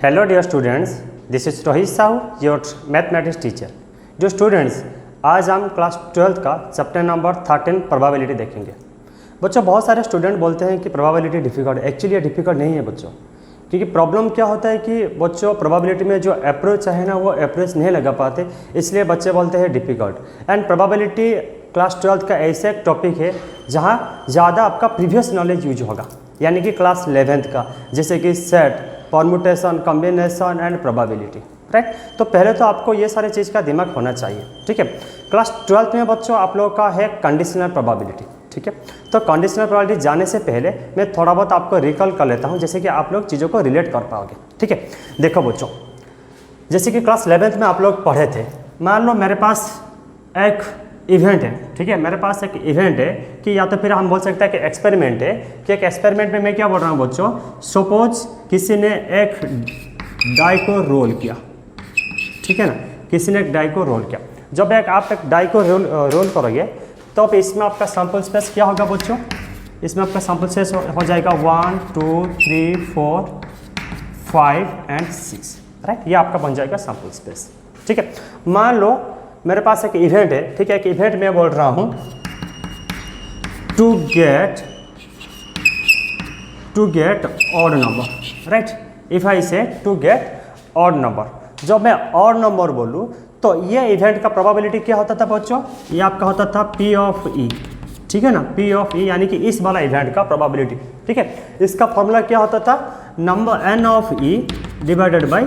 Hello dear students, this is Rohit Sahu, your mathematics teacher. जो students, आज हम क्लास 12th का चैप्टर नंबर 13 प्रोबेबिलिटी देखेंगे। बच्चों, बहुत सारे स्टूडेंट बोलते हैं कि प्रोबेबिलिटी डिफिकल्ट है। एक्चुअली ये डिफिकल्ट नहीं है बच्चों, क्योंकि प्रॉब्लम क्या होता है कि बच्चों प्रोबेबिलिटी में जो अप्रोच है ना, वो अप्रोच नहीं लगा पाते, इसलिए बच्चे बोलते हैं difficult. And probability class 12th का ऐसे एक टॉपिक है जहाँ ज़्यादा आपका प्रीवियस नॉलेज यूज होगा, यानी कि क्लास 11th का, जैसे कि set, permutation, combination and probability, right. तो पहले तो आपको ये सारे चीज़ का दिमाग होना चाहिए, ठीक है। क्लास 12th में बच्चों आप लोगों का है कंडीशनल प्रोबेबिलिटी, ठीक है। तो कंडीशनल प्रोबेबिलिटी जाने से पहले मैं थोड़ा बहुत आपको रिकॉल कर लेता हूँ, जैसे कि आप लोग चीज़ों को रिलेट कर पाओगे, ठीक है। देखो बच्चों, जैसे कि क्लास 11th में आप लोग पढ़े थे, मान लो मेरे पास एक इवेंट है, ठीक है। मेरे पास एक इवेंट है कि या तो फिर हम बोल सकते हैं कि एक्सपेरिमेंट है, कि एक एक्सपेरिमेंट में मैं क्या बोल रहा हूँ बच्चों, सपोज किसी ने एक डाई को रोल किया, ठीक है ना। किसी ने एक डाई को रोल किया। जब आप एक डाई को रोल करोगे तो इसमें आपका सैंपल स्पेस क्या होगा बच्चों, इसमें आपका सैंपल स्पेस हो जाएगा 1 2 3 4 5 एंड 6, राइट। ये आपका बन जाएगा सैंपल स्पेस, ठीक है। मान लो मेरे पास एक इवेंट है, ठीक है। एक इवेंट में बोल रहा हूँ to get odd number, right. If I say to get odd number, जब मैं ऑड नंबर बोलूँ तो ये इवेंट का प्रोबेबिलिटी क्या होता था बच्चों, ये आपका होता था P ऑफ E, ठीक है ना। P ऑफ E यानी कि इस वाला इवेंट का प्रोबेबिलिटी, ठीक है। इसका फॉर्मूला क्या होता था, number N of E divided by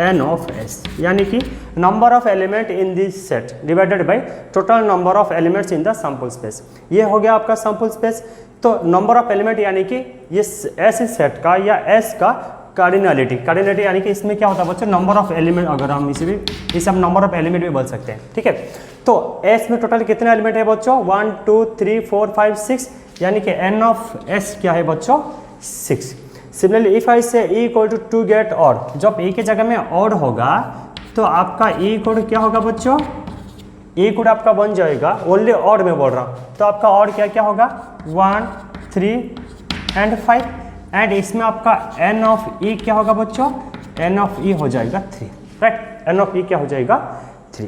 N of S, यानी कि number of element in this set divided by total number of elements in the sample space. ये हो गया आपका सैंपल स्पेस। तो नंबर ऑफ एलिमेंट यानी कि ये S सेट का या S का कार्डिनलिटी यानी कि इसमें क्या होता है बच्चों, नंबर ऑफ एलिमेंट, अगर हम इसे हम नंबर ऑफ एलिमेंट भी बोल सकते हैं, ठीक है। तो S में टोटल कितने एलिमेंट है बच्चों, 1 2 3 4 5 6, यानी कि N ऑफ S क्या है बच्चों, 6। Similarly if I say E equal to get odd, जब E की जगह में ऑड होगा तो आपका E इक्वल क्या होगा बच्चों, E इक्वल आपका बन जाएगा, ओनली ऑड में बोल रहा हूँ, तो आपका ऑड क्या क्या होगा 1 3 एंड 5, एंड इसमें आपका N ऑफ E क्या होगा बच्चों, N ऑफ E हो जाएगा 3, राइट। N ऑफ E क्या हो जाएगा 3।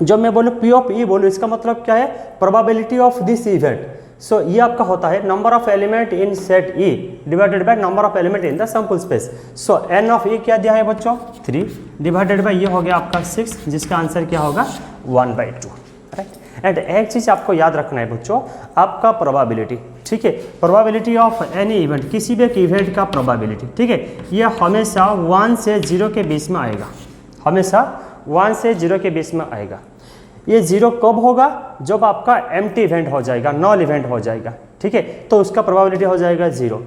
जब मैं बोलूँ P ऑफ E बोलूँ, इसका मतलब क्या है, प्रोबेबिलिटी ऑफ दिस इवेंट। सो ये आपका होता है number of element in set E divided by number of element in the sample space. So N of E क्या दिया है बच्चों, 3 डिवाइडेड बाय ये हो गया आपका 6, जिसका आंसर क्या होगा 1/2, राइट। एंड एक चीज़ आपको याद रखना है बच्चों, आपका प्रोबेबिलिटी, ठीक है, प्रोबेबिलिटी ऑफ एनी इवेंट, किसी भी एक इवेंट का प्रोबेबिलिटी, ठीक है, ये हमेशा 1 से 0 के बीच में आएगा, हमेशा 1 से 0 के बीच में आएगा। ये 0 कब होगा, जब आपका एम्प्टी इवेंट हो जाएगा, नॉन इवेंट हो जाएगा, ठीक है, तो उसका प्रोबेबिलिटी हो जाएगा 0।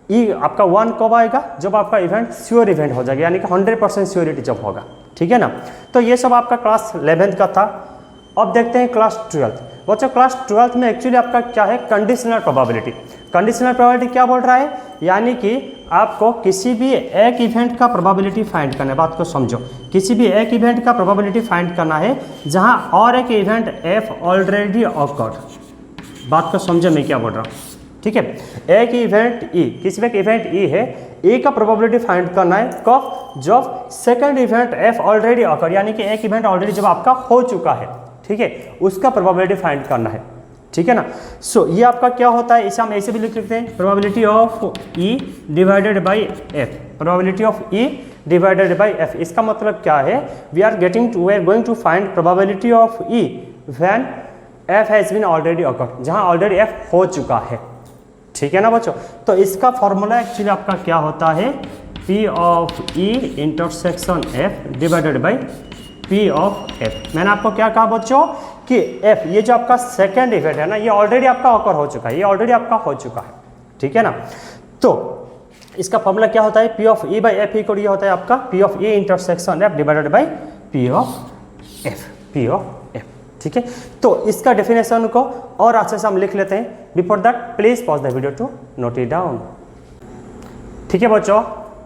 ये आपका 1 कब आएगा, जब आपका इवेंट श्योर इवेंट हो जाएगा, यानी कि 100% श्योरिटी जब होगा, ठीक है ना। तो ये सब आपका क्लास 11th का था। अब देखते हैं क्लास 12th। बच्चों, क्लास 12th में एक्चुअली आपका क्या है, कंडीशनल प्रोबेबिलिटी। कंडीशनल प्रोबेबिलिटी क्या बोल रहा है, यानी कि आपको किसी भी एक इवेंट का प्रोबेबिलिटी फाइंड करना है। बात को समझो, किसी भी एक इवेंट का प्रोबेबिलिटी फाइंड करना है जहां और एक इवेंट F ऑलरेडी ऑकर्ड। बात को समझो मैं क्या बोल रहा हूँ, ठीक है। एक इवेंट E, किसी भी एक इवेंट E है, E का प्रोबेबिलिटी फाइंड करना है कब, जब second event F already awkward, यानी कि एक इवेंट ऑलरेडी जब आपका हो चुका है, ठीक है, उसका प्रोबेबिलिटी फाइंड करना है, ठीक है ना। सो ये आपका क्या होता है, इसे हम ऐसे भी लिख सकते हैं, probability of E divided by F, probability of E divided by F। इसका मतलब क्या है, we are going to find probability of E when F has been already occurred, जहां ऑलरेडी F हो चुका है, ठीक है ना बच्चों। तो इसका फॉर्मूला एक्चुअली आपका क्या होता है, P of E intersection F divided by P of F। मैंने आपको क्या कहा बच्चों कि F, ये जो आपका सेकेंड इवेंट है ना, ये ऑलरेडी आपका ऑकर हो चुका है, ये ऑलरेडी आपका हो चुका है, ठीक है ना। तो इसका फॉर्मूला क्या होता है, P of E by F equal ये होता है आपका P of E intersection F divided by P of F, P of F, ठीक है। तो इसका डेफिनेशन को और अच्छे से हम लिख लेते हैं। Before that please pause the video to note it down, ठीक है बच्चों।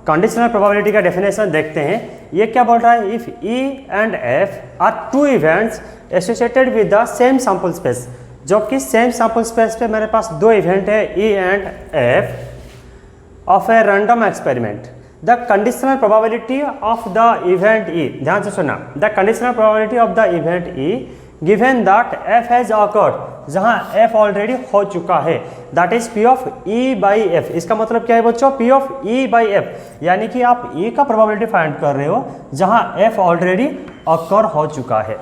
कंडीशनल प्रोबेबिलिटी का डेफिनेशन देखते हैं। ये क्या बोल रहा है, if E and F are two events associated with the same sample space, जबकि सेम सैंपल स्पेस पे मेरे पास दो इवेंट है E and F of a random experiment, the conditional probability of the event E, ध्यान से सुनना, the conditional probability of the event E given that F has occurred, जहां एफ ऑलरेडी हो चुका है, that is P of E by F. इसका मतलब क्या है बच्चों, P of E by F, यानी कि आप ई का प्रोबेबिलिटी फाइंड कर रहे हो जहां एफ ऑलरेडी अकर हो चुका है।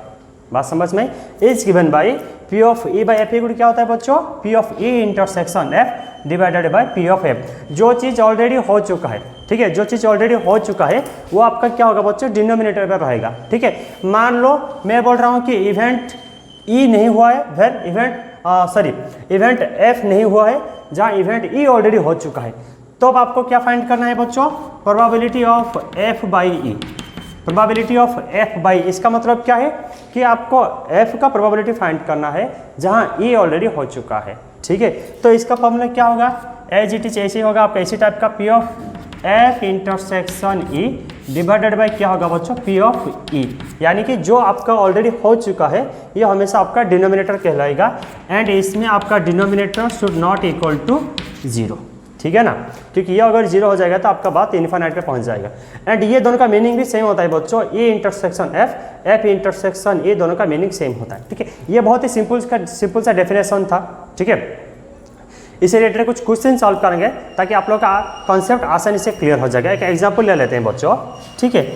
बात समझ में, is given by P of E by F equal क्या होता है बच्चों, P of E intersection F divided by P of F. जो चीज़ ऑलरेडी हो चुका है, ठीक है, जो चीज़ ऑलरेडी हो चुका है वो आपका क्या होगा बच्चों, डिनोमिनेटर पर रहेगा। ठीक है, मान लो मैं बोल रहा हूँ कि इवेंट ई नहीं हुआ है, फिर इवेंट एफ नहीं हुआ है, जहाँ इवेंट ई ऑलरेडी हो चुका है, तो अब आपको क्या फाइंड करना है बच्चों, probability of F by E. Probability of F by, इसका मतलब क्या है कि आपको एफ का प्रोबेबिलिटी फाइंड करना है जहाँ ई ऑलरेडी हो चुका है। ठीक है, तो इसका फॉर्मूला क्या होगा, एज इट इज ऐसे होगा आपका, इसी टाइप का P of F intersection E divided by क्या होगा बच्चों, पी ऑफ ई, यानी कि जो आपका ऑलरेडी हो चुका है ये हमेशा आपका डिनोमिनेटर कहलाएगा, एंड इसमें आपका denominator should not equal to 0। ठीक है ना, क्योंकि ये अगर 0 हो जाएगा तो आपका बात इन्फिनिट पे पहुंच जाएगा। एंड ये दोनों का मीनिंग भी सेम होता है बच्चों, ए intersection F, F intersection A, दोनों का मीनिंग सेम होता है। ठीक है, ये बहुत ही सिंपल सा डेफिनेशन था। ठीक है, इसे रिलेटेड कुछ क्वेश्चन सॉल्व करेंगे ताकि आप लोग का कॉन्सेप्ट आसानी से क्लियर हो जाएगा। एक एग्जाम्पल ले लेते हैं बच्चों। ठीक है,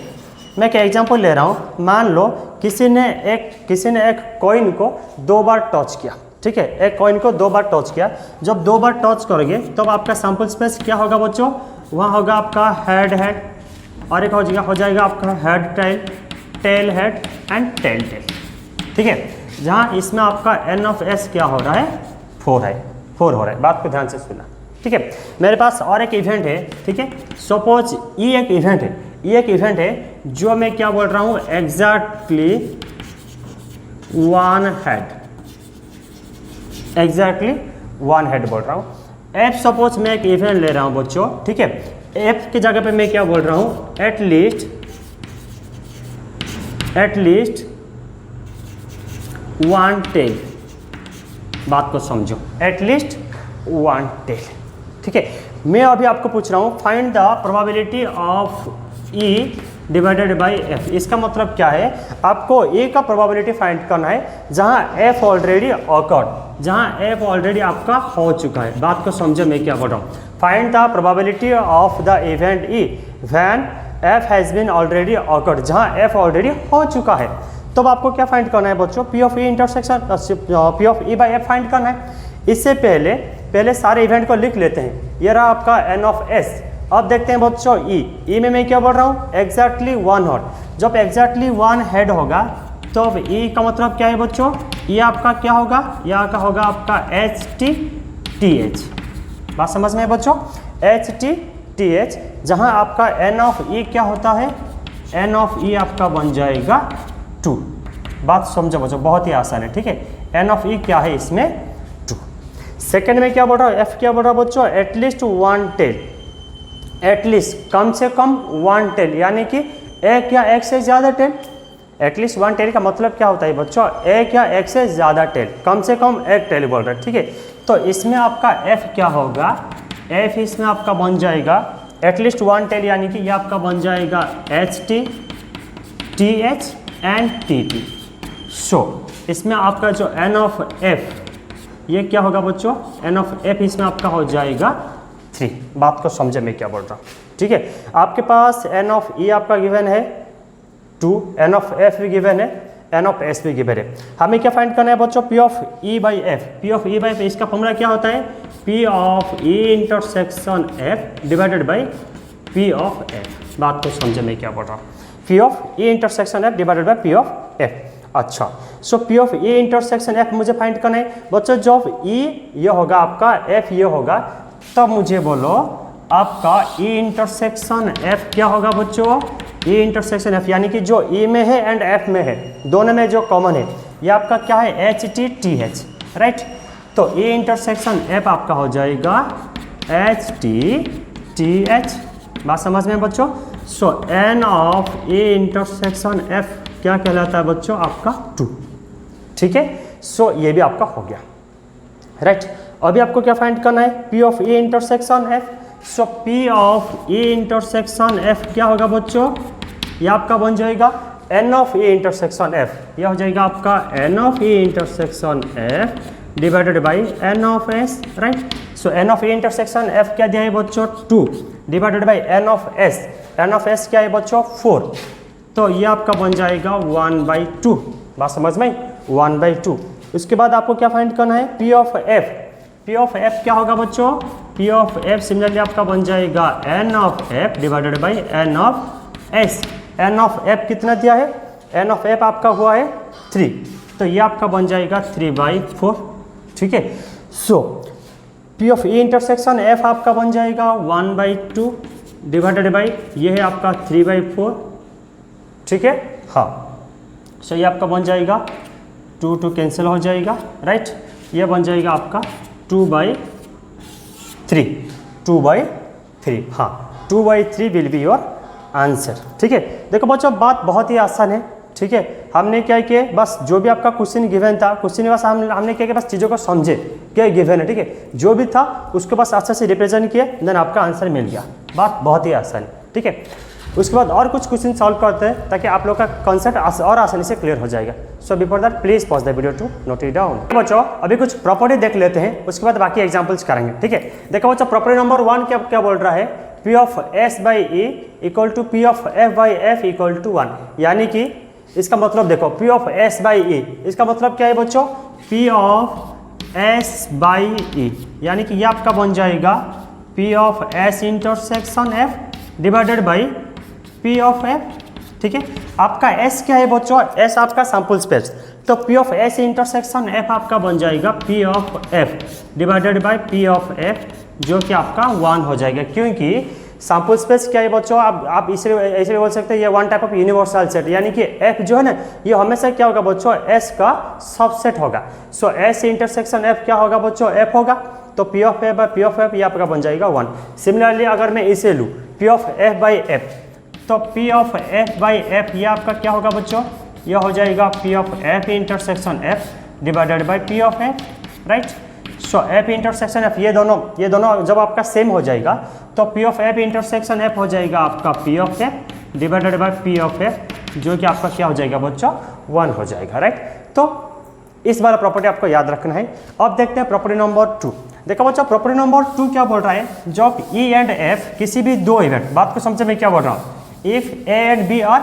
मैं एक एग्जाम्पल ले रहा हूँ, मान लो किसी ने एक कॉइन को 2 बार टच किया। ठीक है, एक कॉइन को 2 बार टच किया, जब 2 बार टच करोगे तब आपका सैंपल स्पेस क्या होगा बच्चों, वहाँ होगा आपका हेड हेड, और एक हो जाएगा आपका head tail, tail head and tail tail. ठीक है, जहाँ इसमें आपका एन ऑफ एस क्या हो रहा है, 4 हो रहा है। बात को ध्यान से सुना। ठीक है, मेरे पास और एक इवेंट है। ठीक है, सपोज ये एक इवेंट है, जो मैं क्या बोल रहा हूँ, एग्जैक्टली 1 हेड बोल रहा हूँ। एफ सपोज मैं एक इवेंट ले रहा हूँ बच्चों। ठीक है, एफ की जगह पे मैं क्या बोल रहा हूँ, एटलीस्ट 1 टेल। बात को समझो, एटलीस्ट 1 टेल। ठीक है, मैं अभी आपको पूछ रहा हूँ find the probability of E divided by F. इसका मतलब क्या है, आपको ए का प्रोबेबिलिटी फाइंड करना है जहाँ एफ ऑलरेडी ऑकर्ड, जहाँ एफ ऑलरेडी आपका हो चुका है। बात को समझो मैं क्या बोल रहा हूँ, find the probability of the event E when F has been already occurred, जहाँ एफ ऑलरेडी हो चुका है। तो आपको क्या फाइंड करना है बच्चों, P of E intersection P of E by F find करना है। इससे पहले सारे इवेंट को लिख लेते हैं। ये रहा आपका एन ऑफ एस। अब देखते हैं बच्चों ई में मैं क्या बोल रहा हूँ, एग्जैक्टली 1 हेड। जब एग्जैक्टली 1 हेड होगा तो अब ई का मतलब क्या है बच्चों, ये आपका क्या होगा, यहाँ का होगा आपका HTTH। बात समझ में है बच्चों, HTTH, जहाँ आपका एन ऑफ ई क्या होता है, एन ऑफ ई आपका बन जाएगा 2। बात समझो बच्चों, बहुत ही आसान है। ठीक है, एन ऑफ ई क्या है इसमें 2। सेकेंड में क्या बोल रहा हूँ, एफ क्या बोल रहा है बच्चों, एटलीस्ट 1 टेल, एटलीस्ट कम से कम 1 टेल, यानी कि एक या एक से ज़्यादा टेल। एटलीस्ट 1 टेल का मतलब क्या होता है बच्चों, एक या एक से ज़्यादा टेल, कम से कम एक टेल बोल रहे हैं। ठीक है, तो इसमें आपका एफ क्या होगा, एफ इसमें आपका बन जाएगा एटलीस्ट 1 टेल, यानी कि ये आपका बन जाएगा HTTH एंड TT। सो इसमें आपका जो एन ऑफ एफ, ये क्या होगा बच्चों, एन ऑफ एफ इसमें आपका हो जाएगा 3। बात को समझे मैं क्या बोल रहा हूँ। ठीक है, आपके पास एन ऑफ ई आपका गिवन है 2, एन ऑफ एफ भी गिवन है, एन ऑफ एस भी गिवन है। हमें क्या फाइंड करना है बच्चों, P of E by F. P of E by F, इसका फॉर्मूला क्या होता है, P of E intersection F divided by P of F. बात को समझे मैं क्या बोल रहा हूँ, P of E intersection F divided by P of F. अच्छा, सो P of E intersection F मुझे फाइंड करना है बच्चों। जब ई ये होगा आपका, एफ ये होगा, तब मुझे बोलो आपका ई इंटरसेक्शन एफ क्या होगा बच्चों, ई इंटरसेक्शन एफ, यानी कि जो ई में है एंड एफ में है, दोनों में जो कॉमन है, ये आपका क्या है, HTTH, राइट। तो ई इंटरसेक्शन एफ आपका हो जाएगा HTTH। बात समझ में बच्चों। So N of E intersection F क्या कहलाता है बच्चों, आपका 2। ठीक है, सो ये भी आपका हो गया, राइट। अभी आपको क्या फाइंड करना है, P of E intersection F. So P of A intersection F क्या होगा बच्चों, ये आपका बन जाएगा N of A intersection F, यह हो जाएगा आपका N of A intersection F divided by N of S, right. So N of A intersection F क्या दिया है बच्चों 2 divided by N of S क्या है बच्चों 4, तो ये आपका बन जाएगा 1/2, बात समझ में 1/2। उसके बाद आपको क्या फाइंड करना है पी ऑफ एफ क्या होगा बच्चों, पी ऑफ एफ सिमिलरली आपका बन जाएगा N of F divided by N of S. N of F कितना दिया है, एन ऑफ एफ आपका हुआ है 3, तो ये आपका बन जाएगा 3/4, ठीक है। So P of A intersection F आपका बन जाएगा 1/2 डिवाइडेड बाई ये है आपका 3/4, ठीक है। हाँ, सो ये आपका बन जाएगा 2 कैंसिल हो जाएगा, राइट। ये बन जाएगा आपका 2/3, हाँ 2/3 विल बी योर आंसर, ठीक है। देखो बच्चों बात बहुत ही आसान है, ठीक है। हमने क्या किया, बस जो भी आपका क्वेश्चन गिवन था, क्वेश्चन बस हमने क्या किया, बस चीज़ों को समझे क्या गिवन है, ठीक है। जो भी था उसको बस अच्छे से रिप्रेजेंट किए, देन आपका आंसर मिल गया। बात बहुत ही आसान है, ठीक है। उसके बाद और कुछ क्वेश्चन सॉल्व करते हैं ताकि आप लोग का कॉन्सेप्ट और आसानी से क्लियर हो जाएगा। So before that please pause the video to note it down. बच्चों अभी कुछ प्रॉपर्टी देख लेते हैं, उसके बाद बाकी एग्जांपल्स करेंगे, ठीक है। देखो बच्चों प्रॉपर्टी नंबर 1 क्या बोल रहा है, P of S by A equal to P of F by F equal to 1, यानी कि इसका मतलब देखो P of S by A, इसका मतलब क्या है बच्चों, P of S by A, यानी कि ये आपका बन जाएगा P of S intersection F divided by P of F, ठीक है। आपका एस क्या है बच्चों, एस आपका सैंपल स्पेस, तो P of S intersection F आपका बन जाएगा P of F divided by P of F, जो कि आपका 1 हो जाएगा, क्योंकि सैंपल स्पेस क्या है बच्चों, आप इसे ऐसे बोल सकते हैं ये one type of universal set, यानी कि एफ जो है ना ये हमेशा क्या होगा बच्चों, एस का सबसेट होगा। सो एस इंटरसेक्शन एफ क्या होगा बच्चों, एफ होगा, तो P of F by P of F ये आपका बन जाएगा 1। सिमिलरली अगर मैं इसे लूँ P of F by F, तो P of F by F ये आपका क्या होगा बच्चों, यह हो जाएगा P of F intersection F divided by P of F, right. So F intersection F ये दोनों जब आपका सेम हो जाएगा तो P of F intersection F हो जाएगा आपका P of F divided by P of F, जो कि आपका क्या हो जाएगा बच्चों 1 हो जाएगा, राइट। तो इस बार प्रॉपर्टी आपको याद रखना है। अब देखते हैं प्रॉपर्टी नंबर 2। देखो बच्चों प्रॉपर्टी नंबर 2 क्या बोल रहा है, जब ई एंड एफ किसी भी दो इवेंट, बात को समझे मैं क्या बोल रहा हूँ, if A and B are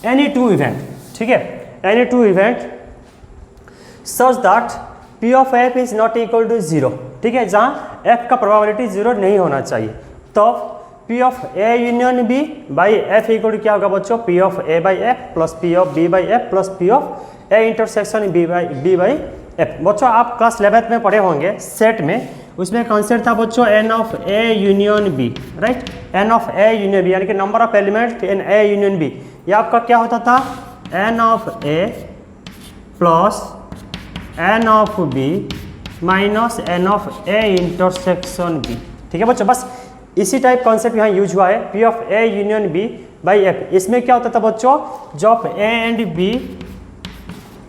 any 2 event, ठीक है, any 2 event such that P of F is not equal to 0, ठीक है, जहाँ एफ का प्रोबेबिलिटी 0 नहीं होना चाहिए, तो P of A union B by F equal to क्या होगा बच्चों, P of A by F plus P of B by F plus P of A intersection B by F. बच्चों आप क्लास 11th में पढ़े होंगे सेट में, उसमें कॉन्सेप्ट था बच्चों N of A union B, right. N of A union B यानी कि number of element in A union B, ये आपका क्या होता था, N of A plus N of B minus N of A intersection B, ठीक है बच्चों। बस इसी टाइप कॉन्सेप्ट यहाँ यूज हुआ है, P of A union B by F. इसमें क्या होता था बच्चों, जब A and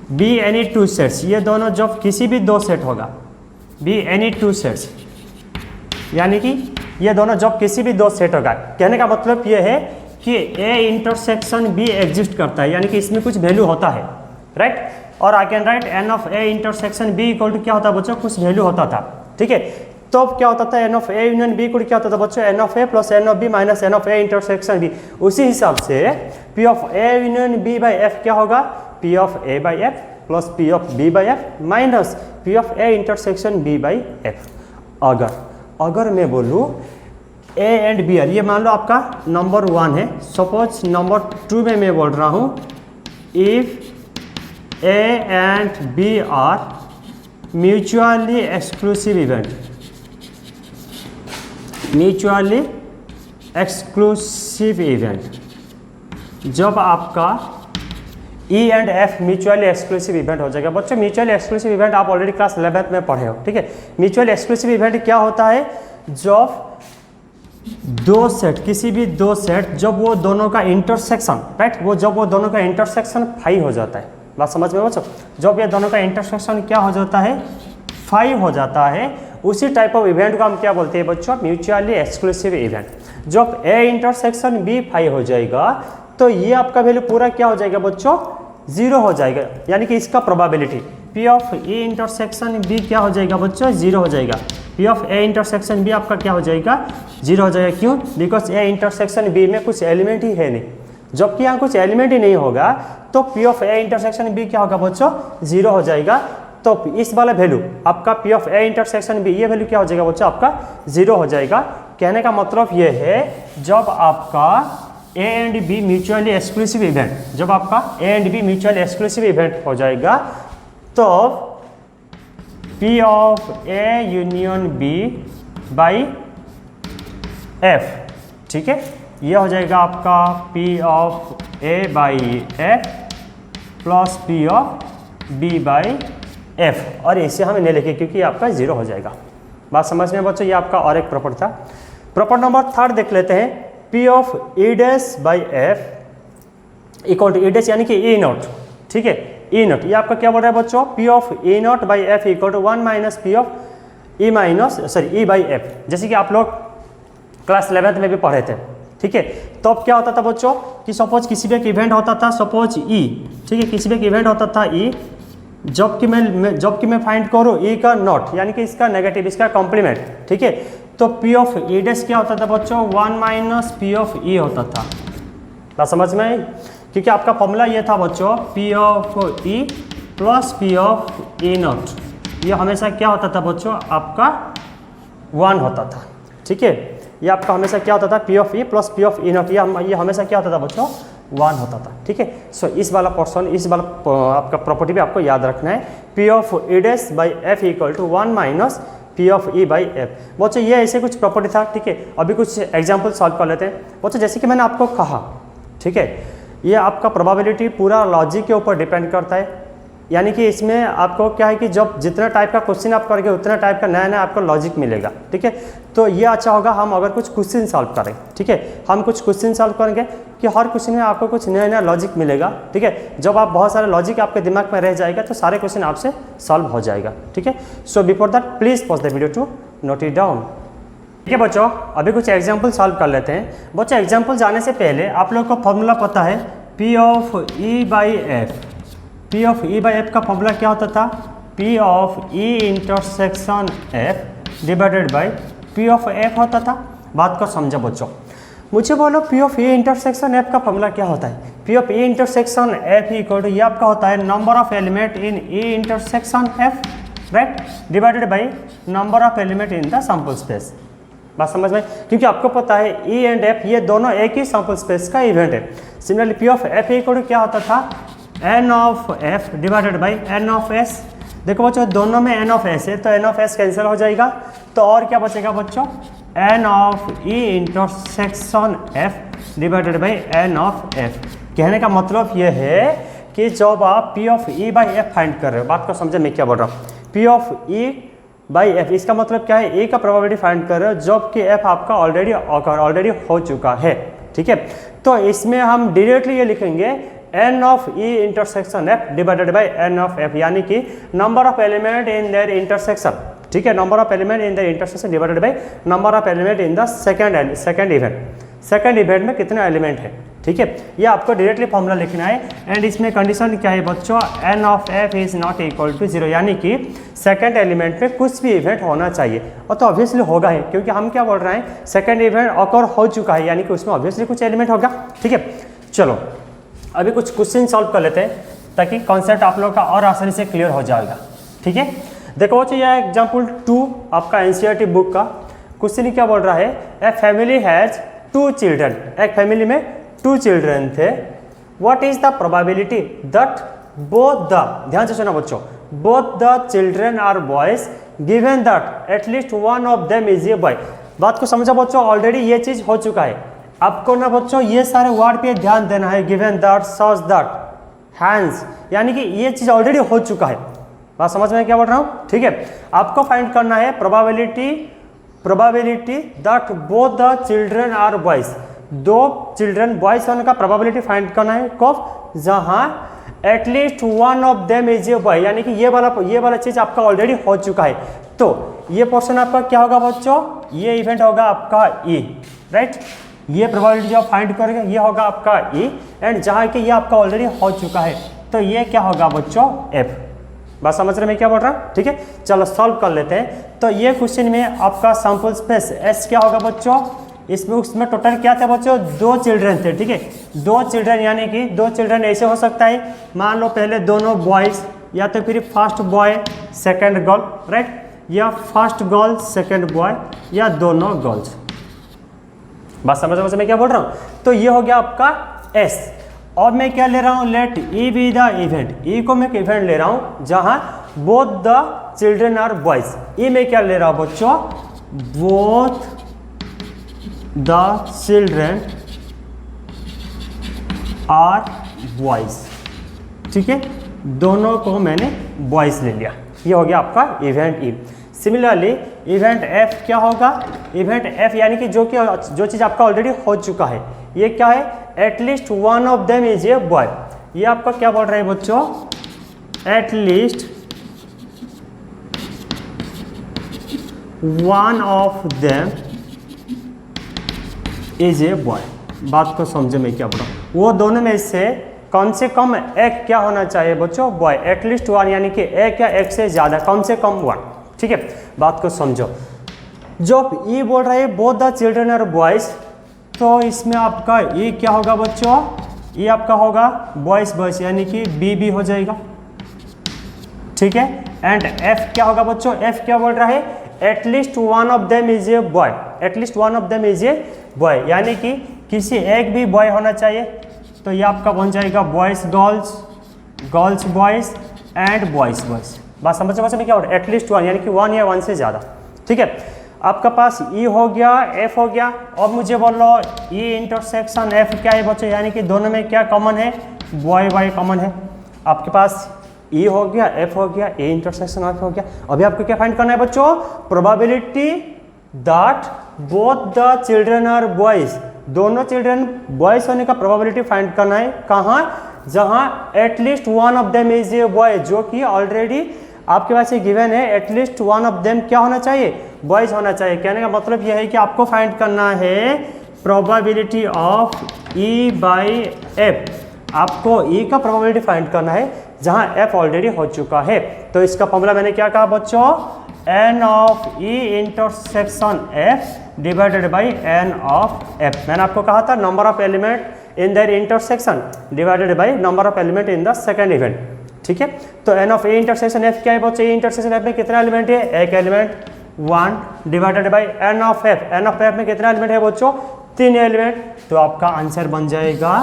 B any 2 sets, ये दोनों जब किसी भी 2 सेट होगा, बी एनी 2 सेट्स, यानी कि ये दोनों जब किसी भी 2 सेट होगा, कहने का मतलब ये है कि ए इंटरसेक्शन बी एग्जिस्ट करता है, यानी कि इसमें कुछ वैल्यू होता है, राइट। और I can write N of A intersection B equal to क्या होता है बच्चों, कुछ वैल्यू होता था, ठीक है। तो क्या होता था, N of A union B equal क्या होता था बच्चों, N of A plus N of B minus N of A intersection B. उसी हिसाब से P of A union B by F क्या होगा, P of A by F plus P of B by F minus P of A intersection B by F. अगर मैं बोलूँ ए and B are, ये मान लो आपका नंबर 1 है, सपोज नंबर 2 में मैं बोल रहा हूँ if A and B are mutually exclusive event, mutually exclusive event, जब आपका E and F mutually exclusive event हो जाएगा। बच्चों म्यूचुअली एक्सक्लूसिव इवेंट आप ऑलरेडी क्लास 11th में पढ़े हो, ठीक है। म्यूचुअली एक्सक्लूसिव इवेंट क्या होता है, जब 2 सेट, किसी भी 2 सेट, जब वो दोनों का इंटरसेक्शन, राइट, जब वो दोनों का इंटरसेक्शन 5 हो जाता है, बात समझ में बच्चों, जब ये दोनों का इंटरसेक्शन क्या हो जाता है, 5 हो जाता है, उसी टाइप ऑफ इवेंट को हम क्या बोलते हैं बच्चों, म्यूचुअली एक्सक्लूसिव इवेंट। जब ए इंटरसेक्शन बी फाई हो जाएगा तो ये आपका वैल्यू पूरा क्या हो जाएगा बच्चों, 0 हो जाएगा, यानी कि इसका probability P of A intersection B क्या हो जाएगा बच्चों, 0 हो जाएगा। P of A intersection B आपका क्या हो जाएगा, 0 हो जाएगा। क्यों? बिकॉज ए इंटरसेक्शन बी में कुछ एलिमेंट ही है नहीं, जबकि यहाँ कुछ एलिमेंट ही नहीं होगा तो P of A intersection B क्या होगा बच्चों, 0 हो जाएगा। तो इस वाला वैल्यू आपका P of A intersection B, ये वैल्यू क्या हो जाएगा बच्चों, आपका 0 हो जाएगा। कहने का मतलब ये है जब आपका A and B mutually exclusive event, जब आपका A and B mutually exclusive event हो जाएगा तो P of A union B by F, ठीक है, यह हो जाएगा आपका P of A by F plus P of B by F, और इसे हम नहीं लिखे क्योंकि आपका 0 हो जाएगा। बात समझ में बच्चों, ये आपका और एक प्रॉपर्टी था। प्रॉपर्टी नंबर 3 देख लेते हैं, P of E dash by F equal to E dash यानी कि ई नॉट, ठीक है, ई नॉट, ये आपका क्या बोल रहा है बच्चों, P of E not by F equal to 1 minus P of E minus E by F, जैसे कि आप लोग क्लास 11th में भी पढ़े थे, ठीक है। तो अब क्या होता था बच्चों कि सपोज किसी भी एक इवेंट होता था, सपोज ई, ठीक है, किसी भी एक इवेंट होता था ई, जबकि मैं फाइंड करूँ ई का नॉट यानी कि इसका नेगेटिव, इसका कॉम्प्लीमेंट, ठीक है, तो पी ऑफ ई डैश क्या होता था बच्चों, 1 माइनस पी ऑफ ई होता था। बात समझ में आई? क्योंकि आपका फॉर्मूला ये था बच्चों, P of E plus P of E not, ये हमेशा क्या होता था बच्चों, आपका 1 होता था, ठीक है, ये आपका हमेशा क्या होता था, P of E plus P of E not, ये हमेशा क्या होता था बच्चों, 1 होता था, ठीक है। सो इस वाला पोर्शन, इस वाला आपका प्रॉपर्टी भी आपको याद रखना है, P of E dash by F equal to 1 minus P of E by F. बच्चों ये ऐसे कुछ प्रॉपर्टी था, ठीक है। अभी कुछ एग्जाम्पल सॉल्व कर लेते हैं बच्चों। जैसे कि मैंने आपको कहा, ठीक है, ये आपका प्रोबेबिलिटी पूरा लॉजिक के ऊपर डिपेंड करता है, यानी कि इसमें आपको क्या है कि जब जितना टाइप का क्वेश्चन आप करेंगे उतना टाइप का नया नया आपको लॉजिक मिलेगा, ठीक है। तो ये अच्छा होगा हम अगर कुछ क्वेश्चन सॉल्व करें, ठीक है, हम कुछ क्वेश्चन सॉल्व करेंगे कि हर क्वेश्चन में आपको कुछ नया नया लॉजिक मिलेगा, ठीक है। जब आप बहुत सारे लॉजिक आपके दिमाग में रह जाएगा तो सारे क्वेश्चन आपसे सॉल्व हो जाएगा, ठीक है। So before that please pause the video to note it down, ठीक है बच्चों। अभी कुछ एग्जाम्पल सॉल्व कर लेते हैं बच्चों। एग्जाम्पल जाने से पहले आप लोग को फॉर्मूला पता है, P of E by F, P of E by F का फॉर्मूला क्या होता था, P of E intersection F divided by P of F होता था। बात को समझो बच्चों, मुझे बोलो P of E intersection F का फॉर्मूला क्या होता है। P of E intersection F equal to ये आपका होता है number of element in E intersection F, right, divided by number of element in the sample space. बात समझ में, क्योंकि आपको पता है ई एंड एफ ये दोनों एक ही सैंपल स्पेस का इवेंट है। Similarly P of F equal to क्या होता था, N of F divided by N of S. देखो बच्चों दोनों में एन ऑफ एस है तो एन ऑफ एस कैंसिल हो जाएगा, तो और क्या बचेगा बच्चों, N of E intersection F divided by N of F. कहने का मतलब ये है कि जब आप P of E by F find कर रहे हो, बात को समझे मैं क्या बोल रहा हूँ, P of E by F, इसका मतलब क्या है, ए का प्रोबेबिलिटी फाइंड कर रहे हो जब कि एफ आपका ऑलरेडी हो चुका है, ठीक है। तो इसमें हम डायरेक्टली ये लिखेंगे N of E intersection F divided by N of F, यानी कि number of element in their intersection, ठीक है, number of element in their intersection divided by number of element in the second event. Second event में कितने element है, ठीक है, ये आपको डायरेक्टली फॉर्मूला लिखना है। एंड इसमें कंडीशन क्या है बच्चों, N of F is not equal to 0, यानी कि सेकंड एलिमेंट में कुछ भी इवेंट होना चाहिए, और तो ऑब्वियसली होगा ही, क्योंकि हम क्या बोल रहे हैं, सेकंड इवेंट ऑकर हो चुका है, यानी कि उसमें ऑब्वियसली कुछ एलिमेंट होगा, ठीक है। चलो अभी कुछ क्वेश्चन सॉल्व कर लेते हैं ताकि कॉन्सेप्ट आप लोगों का और आसानी से क्लियर हो जाएगा, ठीक है। देखो बच्चों यह एग्जाम्पल 2 आपका एनसीईआरटी बुक का क्वेश्चन क्या बोल रहा है, ए फैमिली हैज 2 चिल्ड्रन, एक फैमिली में 2 चिल्ड्रन थे, what is the probability that both the, ध्यान से सुना बच्चों, both the children are boys given that at least one of them is a boy. बात को समझा बच्चों, ऑलरेडी ये चीज हो चुका है, आपको ना बच्चों ये सारे वर्ड पे ध्यान देना है, given that, such that, hence, यानी कि ये चीज ऑलरेडी हो चुका है। बात समझ में क्या बोल रहा हूँ, ठीक है। आपको फाइंड करना है probability that both the children are boys, 2 children boys होने का प्रोबेबिलिटी फाइंड करना है कब, जहाँ at least one of them is a boy, यानी कि ये वाला चीज आपका ऑलरेडी हो चुका है। तो ये पोर्शन आपका क्या होगा बच्चों, ये इवेंट होगा आपका ई, राइट। ये प्रोबेबिलिटी जो फाइंड करेंगे ये होगा आपका ई, एंड जहाँ कि ये आपका ऑलरेडी हो चुका है तो ये क्या होगा बच्चों, एफ। बात समझ रहे मैं क्या बोल रहा हूँ, ठीक है। चलो सॉल्व कर लेते हैं। तो ये क्वेश्चन में आपका सैंपल स्पेस एस क्या होगा बच्चों, उसमें टोटल क्या थे बच्चों, 2 चिल्ड्रन थे, ठीक है। 2 चिल्ड्रन यानी कि 2 चिल्ड्रन ऐसे हो सकता है, मान लो पहले दोनों बॉयज, या तो फिर first boy second girl, right, या फर्स्ट गर्ल सेकंड बॉय, या दोनों गर्ल्स। बात समझ मैं क्या बोल रहा हूँ। तो ये हो गया आपका एस। और मैं क्या ले रहा हूँ, let E be the event, E को मैं एक इवेंट ले रहा हूँ जहाँ both the children are boys. E में क्या ले रहा हूँ बच्चों, both the children are boys, ठीक है। दोनों को मैंने बॉयज ले लिया, ये हो गया आपका event E. Similarly event F क्या होगा, इवेंट एफ यानी कि जो चीज़ आपका ऑलरेडी हो चुका है, ये क्या है, at least one of them is a boy. ये आपका क्या बोल रहा है बच्चों, at least one of them is a boy. बात को समझे मैं क्या बोल रहा हूँ, वो दोनों में से कम एक क्या होना चाहिए बच्चों, बॉय। एटलीस्ट वन यानी कि एक या एक से ज़्यादा, कम से कम वन, ठीक है। बात को समझो। जब ई बोल रहा है both the children are boys, तो इसमें आपका ई क्या होगा बच्चों, ई आपका होगा बॉयज बॉयज, यानी कि बी हो जाएगा, ठीक है। एंड एफ क्या होगा बच्चों, एफ क्या बोल रहा है, at least one of them is a boy, at least one of them is a boy, यानी कि किसी एक भी बॉय होना चाहिए। तो ये आपका बन जाएगा boys girls, girls boys and boys boys. बात समझ में क्या हो रहा है, एटलीस्ट वन यानी कि वन या वन से ज़्यादा, ठीक है। आपका पास ई हो गया, एफ हो गया। अब मुझे बोलो ई इंटरसेक्शन एफ क्या है बच्चों, यानी कि दोनों में क्या कॉमन है, बॉय बॉय कॉमन है। आपके पास ई हो गया, एफ हो गया, ए इंटरसेक्शन एफ हो गया। अभी आपको क्या फाइंड करना है बच्चों, probability that both the children are boys, दोनों चिल्ड्रन बॉयज होने का प्रोबेबिलिटी फाइंड करना है। कहाँ, जहाँ at least one of them is a boy, जो कि ऑलरेडी आपके पास ये गिवन है, एटलीस्ट वन ऑफ देम क्या होना चाहिए, बॉयज होना चाहिए। कहने का मतलब यह है कि आपको फाइंड करना है probability of E by F. आपको ई का प्रोबेबिलिटी फाइंड करना है जहाँ एफ ऑलरेडी हो चुका है। तो इसका फॉर्मूला मैंने क्या कहा बच्चों, N of E intersection F divided by N of F. मैंने आपको कहा था number of element in their intersection divided by number of element in the second event, ठीक है। तो N of A intersection F क्या है बच्चों, ए इंटरसेक्शन एफ में कितना एलिमेंट है, एक element, 1 divided by N of F. N of F में कितना एलिमेंट है बच्चों, 3 एलिमेंट। तो आपका आंसर बन जाएगा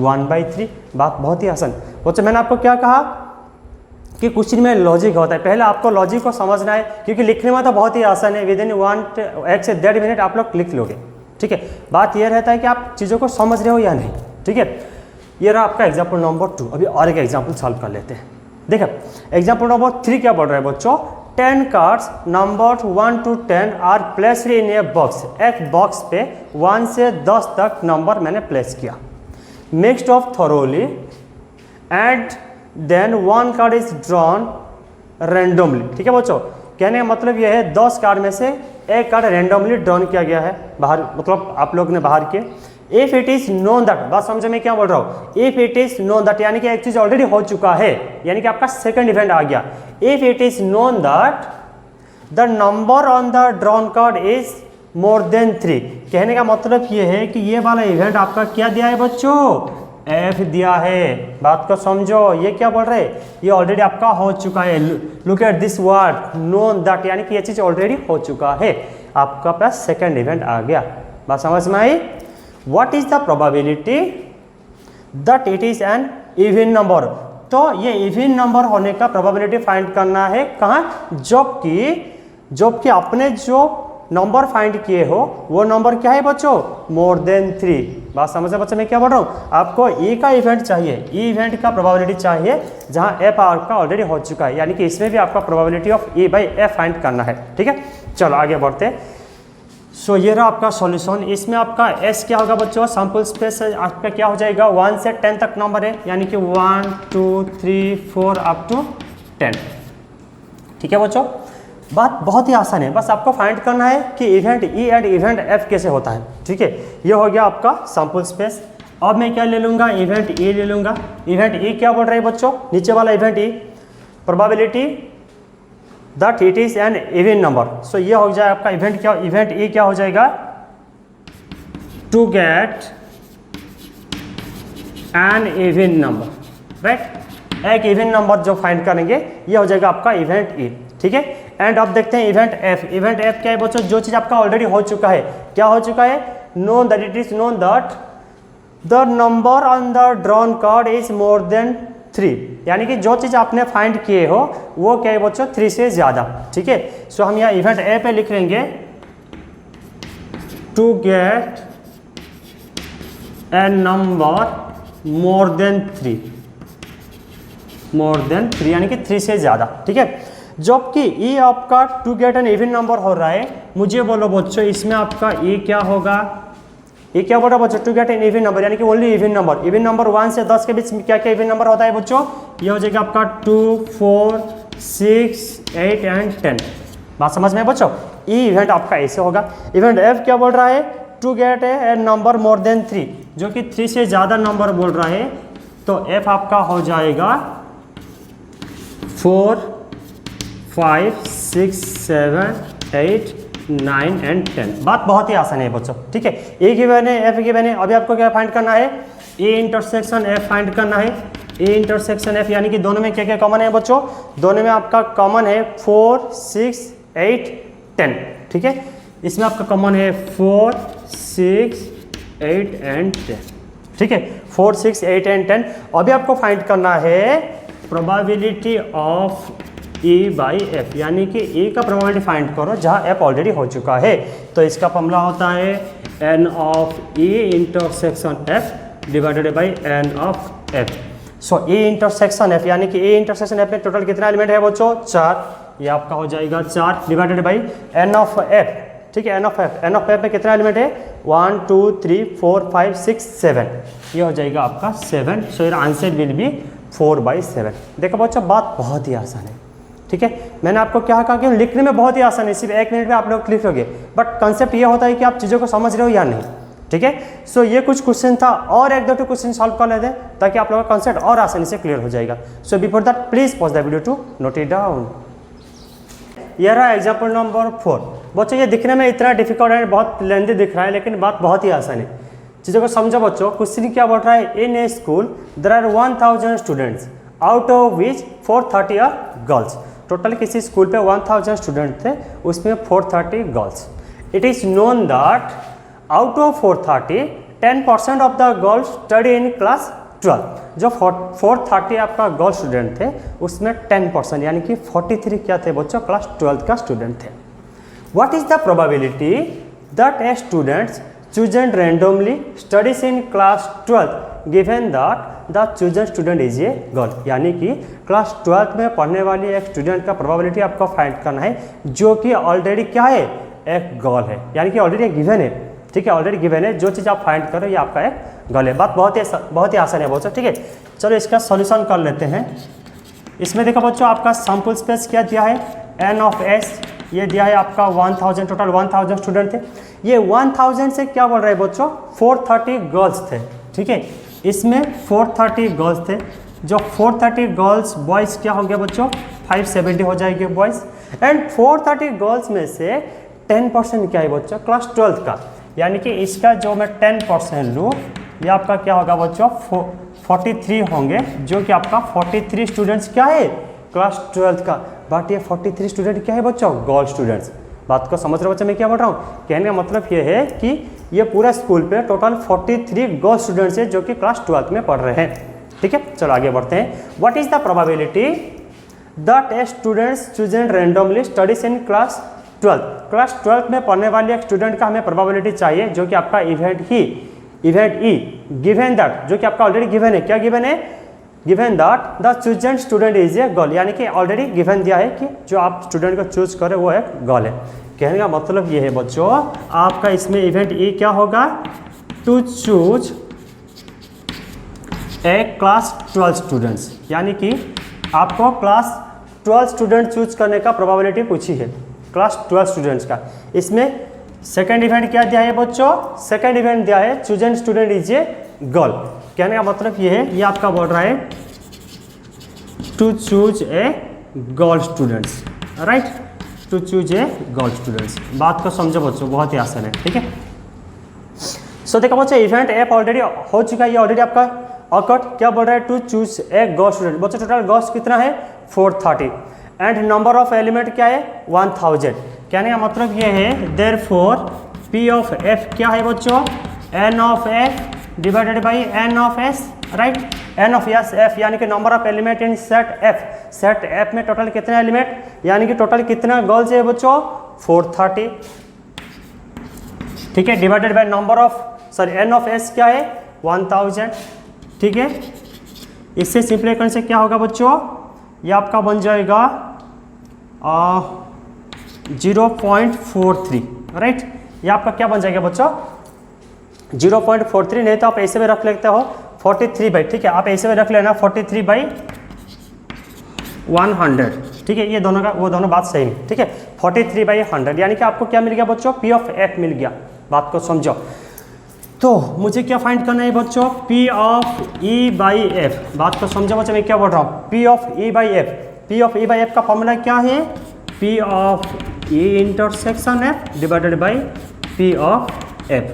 1/3। बात बहुत ही आसान बच्चों। मैंने आपको क्या कहा कि क्वेश्चन में लॉजिक होता है, पहले आपको लॉजिक को समझना है, क्योंकि लिखने में तो बहुत ही आसान है, विद इन 1 से 1.5 मिनट आप लोग लिख लोगे, ठीक है। बात यह रहता है कि आप चीज़ों को समझ रहे हो या नहीं, ठीक है। ये रहा आपका एग्जाम्पल नंबर 2। अभी और एक एग्जाम्पल सॉल्व कर लेते हैं। देखो एग्जाम्पल नंबर 3 क्या बोल रहा है बच्चों, 10 cards number 1 to 10 are placed in a box. एक बॉक्स पे 1 से 10 तक नंबर मैंने प्लेस किया, mixed of thoroughly, and then 1 card is drawn randomly, ठीक है बच्चों। कहने का मतलब यह है 10 कार्ड में से एक कार्ड रैंडमली ड्रॉन किया गया है, बाहर मतलब आप लोग ने बाहर किए। If it is known that, बात समझे मैं क्या बोल रहा हूँ, if it is known that यानी कि एक चीज ऑलरेडी हो चुका है, यानी कि आपका सेकंड इवेंट आ गया। If it is known that the number on the drawn card is more than 3, कहने का मतलब ये है कि ये वाला इवेंट आपका क्या दिया है बच्चों, एफ दिया है। बात को समझो, ये क्या बोल रहे हैं, ये ऑलरेडी आपका हो चुका है। Look at this word known that, यानी कि ये चीज ऑलरेडी हो चुका है, आपका पास सेकंड इवेंट आ गया। बात समझ में आई। What is the probability that it is an even number? तो ये इवन नंबर होने का प्रोबेबिलिटी फाइंड करना है कहाँ, जबकि आपने जो नंबर फाइंड किए हो वो नंबर क्या है बच्चों, मोर देन 3। बात समझे बच्चों मैं क्या बोल रहा हूँ, आपको ई का इवेंट चाहिए, ई इवेंट का प्रोबेबिलिटी चाहिए जहाँ एफ आपका ऑलरेडी हो चुका है, यानी कि इसमें भी आपका probability of E by F find करना है, ठीक है। चलो आगे बढ़ते हैं। सो ये रहा आपका सॉल्यूशन। इसमें आपका एस क्या होगा बच्चों, सैंपल स्पेस आपका क्या हो जाएगा, 1 से 10 तक नंबर है, यानी कि 1 2 3 4 अप टू 10। ठीक है बच्चों, बात बहुत ही आसान है, बस आपको फाइंड करना है कि event E and event F कैसे होता है। ठीक है, ये हो गया आपका सैंपल स्पेस। अब मैं क्या ले लूँगा, इवेंट ई ले लूँगा। इवेंट ई क्या बोल रहे हैं बच्चों, नीचे वाला event E, probability that it is an even number. So ये हो जाए आपका इवेंट क्या, इवेंट ई क्या हो जाएगा, to get an even number, right. एक इवन नंबर जो फाइंड करेंगे ये हो जाएगा आपका इवेंट ई। ठीक है, एंड अब देखते हैं इवेंट एफ। इवेंट एफ क्या है बच्चों, जो चीज़ आपका ऑलरेडी हो चुका है, क्या हो चुका है, known that it is known that the number on the drawn card is more than 3, यानी कि जो चीज़ आपने फाइंड किए हो वो क्या है बच्चों, 3 से ज़्यादा। ठीक है, सो हम यहाँ इवेंट ए पे लिख लेंगे to get a number more than 3, यानी कि 3 से ज़्यादा। ठीक है, जबकि ये आपका to get an even number हो रहा है, मुझे बोलो बच्चों इसमें आपका ये क्या होगा, ये क्या बोल रहा है बच्चों, to get an even number, यानी कि only even number. Even number 1 से 10 के बीच में क्या क्या इवन नंबर होता है बच्चों, ये हो जाएगा आपका 2 4 6 8 एंड 10। बात समझ में बच्चों, ये इवेंट आपका ऐसे होगा। इवेंट एफ क्या बोल रहा है, to get a number more than 3, जो कि 3 से ज़्यादा नंबर बोल रहा है, तो एफ आपका हो जाएगा 4 5 6 7 8 9 एंड 10। बात बहुत ही आसान है बच्चों। ठीक है, ए गिवन है, एफ गिवन है, अभी आपको क्या फाइंड करना है, ए इंटरसेक्शन एफ फाइंड करना है। ए इंटरसेक्शन एफ यानी कि दोनों में क्या क्या कॉमन है बच्चों, दोनों में आपका कॉमन है 4 6 8 10। ठीक है, इसमें आपका कॉमन है 4 6 8 एंड 10। ठीक है, 4 6 8 एंड 10। अभी आपको फाइंड करना है probability of E by F, यानी कि E का प्रोबेबिलिटी फाइंड करो जहाँ F ऑलरेडी हो चुका है। तो इसका फॉर्मूला होता है N of E intersection F divided by N of F। So E intersection F, यानी कि E इंटरसेक्शन F में टोटल कितना एलिमेंट है बच्चों, 4, ये आपका हो जाएगा 4 divided by N of F। ठीक है, N ऑफ F में कितना एलिमेंट है, 1 2 3 4 5 6 7, ये हो जाएगा आपका 7। So your answer will be 4/7। देखो बच्चों, बात बहुत ही आसान है। ठीक है, मैंने आपको क्या कहा कि लिखने में बहुत ही आसान है, सिर्फ 1 मिनट में आप लोग लिख लोगे, बट कंसेप्ट ये होता है कि आप चीज़ों को समझ रहे हो या नहीं। ठीक है, सो ये कुछ क्वेश्चन था, और 1-2 क्वेश्चन सॉल्व कर लेते हैं ताकि आप लोगों का कंसेप्ट और आसानी से क्लियर हो जाएगा। So before that please pause the video to note it down. यह रहा एग्जाम्पल नंबर 4। बच्चों ये दिखने में इतना डिफिकल्ट है, बहुत लेंथी दिख रहा है, लेकिन बात बहुत ही आसान है। चीज़ों को समझो बच्चों। क्वेश्चन क्या बोल रहा है, in a school there are 1000 students out of which 430 are girls. Total किसी स्कूल पे 1000 स्टूडेंट थे, उसमें 430 girls. It is known that out of 430 10% of the girls study in class 12। जो 430 आपका गर्ल स्टूडेंट थे उसमें 10% यानी कि 43 क्या थे बच्चों, क्लास 12 का स्टूडेंट थे। What is the probability that A students chosen randomly studies in class 12 given that the chosen student is a girl। यानी कि क्लास 12 में पढ़ने वाली एक स्टूडेंट का प्रोबेबिलिटी आपको फाइंड करना है जो कि ऑलरेडी क्या है, एक गर्ल है, यानी कि ऑलरेडी गिवन है। ठीक है, ऑलरेडी गिवन है, जो चीज़ आप फाइंड करो ये आपका एक गर्ल है। बात बहुत ही आसान है बच्चों। ठीक है, चलो इसका सॉल्यूशन कर लेते हैं। इसमें देखो बच्चों, आपका सैंपल स्पेस क्या दिया है, n ऑफ s, ये दिया है आपका 1000, टोटल 1000 स्टूडेंट थे। ये 1000 से क्या बोल रहे हैं बच्चों, 430 गर्ल्स थे। ठीक है, इसमें 430 गर्ल्स थे, जो 430 गर्ल्स बॉयज़ क्या हो गया बच्चों, 570 हो जाएंगे बॉयज़। एंड 430 गर्ल्स में से 10% क्या है बच्चों, क्लास 12 का, यानी कि इसका जो मैं 10% लूँ, ये आपका क्या होगा बच्चों, 43 होंगे, जो कि आपका 43 स्टूडेंट्स क्या है, क्लास 12 का। बट ये 43 स्टूडेंट क्या है बच्चों, गर्ल स्टूडेंट्स। बात को समझ रहे हो बच्चों, मैं क्या बोल रहा हूँ, कहने का मतलब ये है कि ये पूरा स्कूल पे टोटल 43 गर्ल स्टूडेंट्स है जो कि क्लास 12 में पढ़ रहे हैं। ठीक है, चलो आगे बढ़ते हैं। What is the probability that A students chosen randomly studies in class 12। Class 12 में पढ़ने वाले एक स्टूडेंट का हमें प्रोबेबिलिटी चाहिए, जो कि आपका इवेंट ई गिवन दैट, जो कि आपका ऑलरेडी गिवन है। क्या गिवन है, given that the chosen student is a girl, यानी कि ऑलरेडी गिवन दिया है कि जो आप स्टूडेंट को चूज करें वो एक गर्ल है। कहने का मतलब ये है बच्चों, आपका इसमें इवेंट ए क्या होगा, to choose a class 12 students, यानी कि आपको क्लास 12 स्टूडेंट चूज करने का प्रोबेबिलिटी पूछी है, क्लास 12 स्टूडेंट्स का। इसमें सेकेंड इवेंट क्या दिया है बच्चों, सेकेंड इवेंट दिया है chosen student is a girl. कहने का मतलब ये है, ये आपका बोल रहा है to choose a girl students, right, to choose a girl students. बात को समझो बच्चों, बहुत ही आसान है, ठीक है। सो देखो बच्चों, इवेंट एप ऑलरेडी हो चुका है, ये ऑलरेडी आपका ऑकर्ड। क्या बोल रहा है, to choose a girl student. बच्चों टोटल गर्ल्स कितना है, 430 एंड नंबर ऑफ एलिमेंट क्या है, 1000। कहने का मतलब ये है, देयरफॉर पी ऑफ एफ क्या है बच्चों, N of F divided by N of S, right. N of S F यानी कि number of element in set F. Set F में टोटल कितने एलिमेंट, यानी कि टोटल कितना गर्ल्स है बच्चों, 430, ठीक है, divided by number of, sorry N of S क्या है, 1000, ठीक है। इससे सिंपलीकरण से क्या होगा बच्चों, ये आपका बन जाएगा 0.43, राइट। ये आपका क्या बन जाएगा बच्चों, 0.43, नहीं तो आप ऐसे में रख लेते हो 43 बाई, ठीक है, आप ऐसे में रख लेना 43 बाई 100, ठीक है। ये दोनों का, वो दोनों बात सही है, ठीक है। 43 बाई 100 यानी कि आपको क्या मिल गया बच्चों, पी ऑफ एफ मिल गया। बात को समझो। तो मुझे क्या फाइंड करना है बच्चों, P of E by F. बात को समझो बच्चों, मैं क्या बोल रहा हूँ, P of E by F. P of E by F का फॉर्मूला क्या है, P of E intersection F divided by P of F.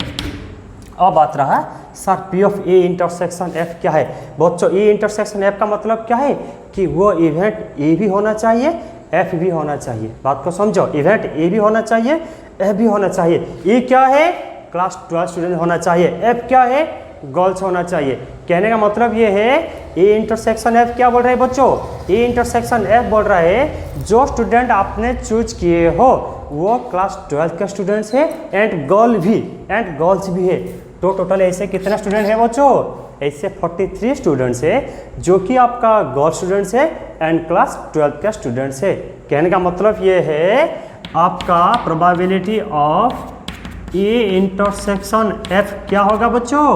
अब बात रहा sir, P of A intersection F क्या है बच्चों। ए इंटरसेक्शन एफ का मतलब क्या है कि वो इवेंट ए भी होना चाहिए, एफ भी होना चाहिए। बात को समझो, इवेंट ए भी होना चाहिए, एफ भी होना चाहिए। ए क्या है, क्लास 12 स्टूडेंट होना चाहिए, एफ क्या है, गर्ल्स होना चाहिए। कहने का मतलब ये है, ए इंटरसेक्शन एफ क्या बोल रहे हैं बच्चों, ए इंटरसेक्शन एफ बोल रहा है जो स्टूडेंट आपने चूज किए हो वो क्लास 12 के स्टूडेंट्स है एंड गर्ल्स भी है। तो टोटल ऐसे कितना स्टूडेंट है बच्चों, ऐसे 43 स्टूडेंट्स है जो कि आपका गर्ल स्टूडेंट्स है एंड क्लास 12 के स्टूडेंट्स है। कहने का मतलब ये है, आपका probability of A intersection F क्या होगा बच्चों,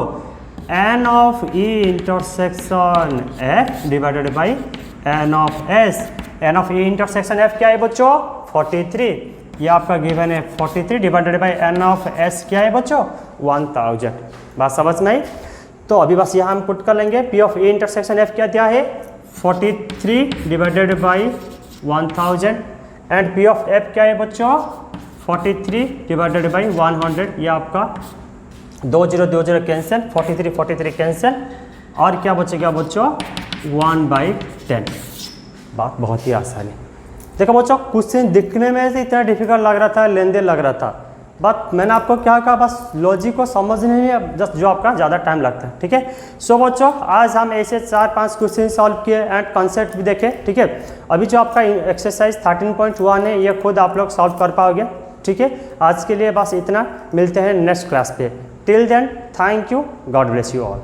N of E intersection F divided by N of S. N of E intersection F क्या है बच्चों, 43। ये आपका गिवन है 43 divided by N of S क्या है बच्चों, 1000। बात समझ में आई। तो अभी बस यहाँ हम पुट कर लेंगे, P of A intersection F क्या दिया है, 43 divided by 1000 and P of F क्या है बच्चों, 43 डिवाइडेड बाई 100। ये आपका 20 कैंसिल, 43 कैंसिल, और क्या बचेगा बच्चों, 1/10। बात बहुत ही आसान है। देखो बच्चों, क्वेश्चन दिखने में से इतना डिफिकल्ट लग रहा था, लेंदे लग रहा था, बट मैंने आपको क्या कहा, बस लॉजिक को समझने में जस्ट जो आपका ज़्यादा टाइम लगता है, ठीक है। सो बच्चों, आज हम ऐसे 4-5 क्वेश्चन सॉल्व किए एंड कॉन्सेप्ट भी देखे, ठीक है। अभी जो आपका एक्सरसाइज 13.1 है, ये खुद आप लोग सॉल्व कर पाओगे, ठीक है। आज के लिए बस इतना, मिलते हैं नेक्स्ट क्लास पे। Till then, thank you, God bless you all.